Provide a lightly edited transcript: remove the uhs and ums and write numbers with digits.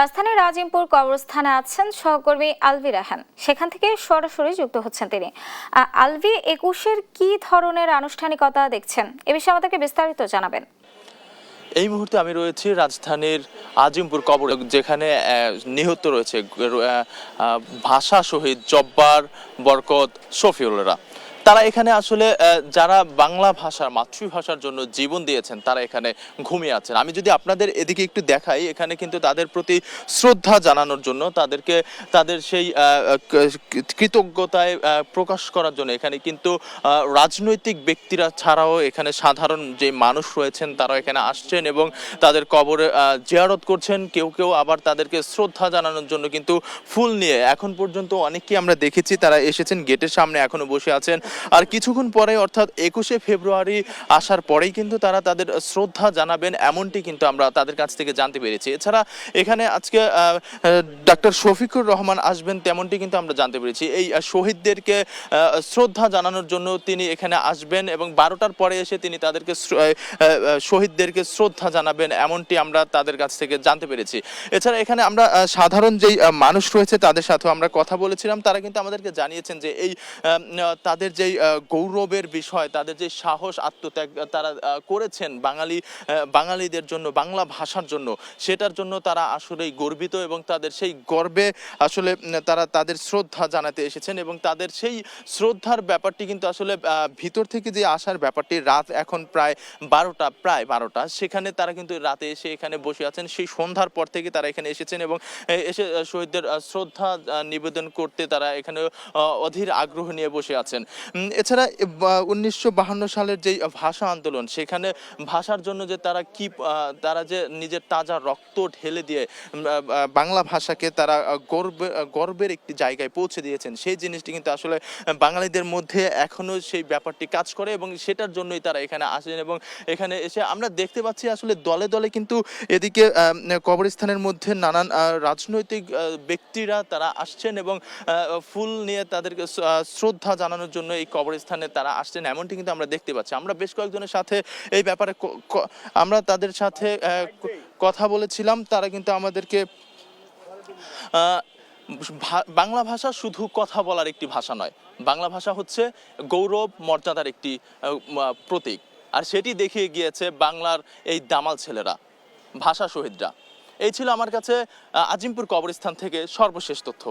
রাজধানীর আজিমপুর কবরস্থানে আছেন সহকর্মী আলভি রাহান। সেখান থেকে সরাসরি যুক্ত হচ্ছেন তিনি। আলভি, ২১-এর কি ধরনের আনুষ্ঠানিকতা দেখছেন, এ বিষয়ে আমাদেরকে বিস্তারিত জানাবেন। এই মুহূর্তে আমি রয়েছি রাজধানীর আজিমপুর কবর, যেখানে নিহত রয়েছে ভাষা শহীদ জব্বার, বরকত, শফিউলরা। তারা এখানে আসলে যারা বাংলা ভাষার মাতৃভাষার জন্য জীবন দিয়েছেন তারা এখানে ঘুমিয়ে আছেন। আমি যদি আপনাদের এদিকে একটু দেখাই, এখানে কিন্তু তাদের প্রতি শ্রদ্ধা জানানোর জন্য, তাদেরকে তাদের সেই কৃতজ্ঞতায় প্রকাশ করার জন্য এখানে কিন্তু রাজনৈতিক ব্যক্তিরা ছাড়াও এখানে সাধারণ যে মানুষ রয়েছেন তারা এখানে আসছেন এবং তাদের কবরে জিয়ারত করছেন। কেউ কেউ আবার তাদেরকে শ্রদ্ধা জানানোর জন্য কিন্তু ফুল নিয়ে এখন পর্যন্ত অনেকেই আমরা দেখেছি তারা এসেছেন, গেটের সামনে এখনো বসে আছেন। আর কিছুক্ষণ পরে অর্থাৎ ২১শে ফেব্রুয়ারি আসার পরেই কিন্তু তারা তাদের শ্রদ্ধা জানাবেন, এমনটি কিন্তু আমরা তাদের কাছ থেকে জানতে পেরেছি। এছাড়া এখানে আজকে ডক্টর শফিকুর রহমান আসবেন তেমনটি কিন্তু আমরা জানতে পেরেছি। এই শহীদদেরকে শ্রদ্ধা জানানোর জন্য তিনি এখানে আসবেন এবং ১২টার পরে এসে তিনি তাদেরকে শহীদদেরকে শ্রদ্ধা জানাবেন, এমনটি আমরা তাদের কাছ থেকে জানতে পেরেছি। এছাড়া এখানে আমরা সাধারণ যেই মানুষ রয়েছে তাদের সাথেও আমরা কথা বলেছিলাম। তারা কিন্তু আমাদেরকে জানিয়েছেন যে এই তাদের যেই গৌরবের বিষয়, তাদের যে সাহস আত্মত্যাগ তারা করেছেন বাঙালিদের জন্য, বাংলা ভাষার জন্য, সেটার জন্য তারা আসলেই গর্বিত এবং তাদের সেই গর্বে আসলে তারা তাদের শ্রদ্ধা জানাতে এসেছেন এবং তাদের সেই শ্রদ্ধার ব্যাপারটি কিন্তু আসলে ভিতর থেকে যে আসার ব্যাপারটি, রাত এখন প্রায় ১২টা, সেখানে তারা কিন্তু রাতে এসে এখানে বসে আছেন। সেই সন্ধ্যার পর থেকে তারা এখানে এসেছেন এবং এসে শহীদদের শ্রদ্ধা নিবেদন করতে তারা এখানে অধীর আগ্রহ নিয়ে বসে আছেন। এছাড়া ১৯৫২ সালের যেই ভাষা আন্দোলন, সেখানে ভাষার জন্য যে তারা যে নিজের তাজা রক্ত ঢেলে দিয়ে বাংলা ভাষাকে তারা গর্বের একটি জায়গায় পৌঁছে দিয়েছেন, সেই জিনিসটি কিন্তু আসলে বাঙালিদের মধ্যে এখনো সেই ব্যাপারটি কাজ করে এবং সেটার জন্যই তারা এখানে আসেন। এবং এখানে এসে আমরা দেখতে পাচ্ছি আসলে দলে দলে কিন্তু এদিকে কবরস্থানের মধ্যে নানান রাজনৈতিক ব্যক্তিরা তারা আসছেন এবং ফুল নিয়ে তাদেরকে শ্রদ্ধা জানানোর জন্য এই কবরস্থানে তারা আসছেন, এমনটি কিন্তু আমরা দেখতে পাচ্ছি। আমরা বেশ কয়েকজনের সাথে এই ব্যাপারে আমরা তাদের সাথে কথা বলেছিলাম। তারা কিন্তু আমাদেরকে বাংলা ভাষা শুধু কথা বলার একটি ভাষা নয়, বাংলা ভাষা হচ্ছে গৌরব মর্যাদার একটি প্রতীক, আর সেটি দেখিয়ে গিয়েছে বাংলার এই দামাল ছেলেরা, ভাষা শহীদরা। এই ছিল আমার কাছে আজিমপুর কবরস্থান থেকে সর্বশেষ তথ্য।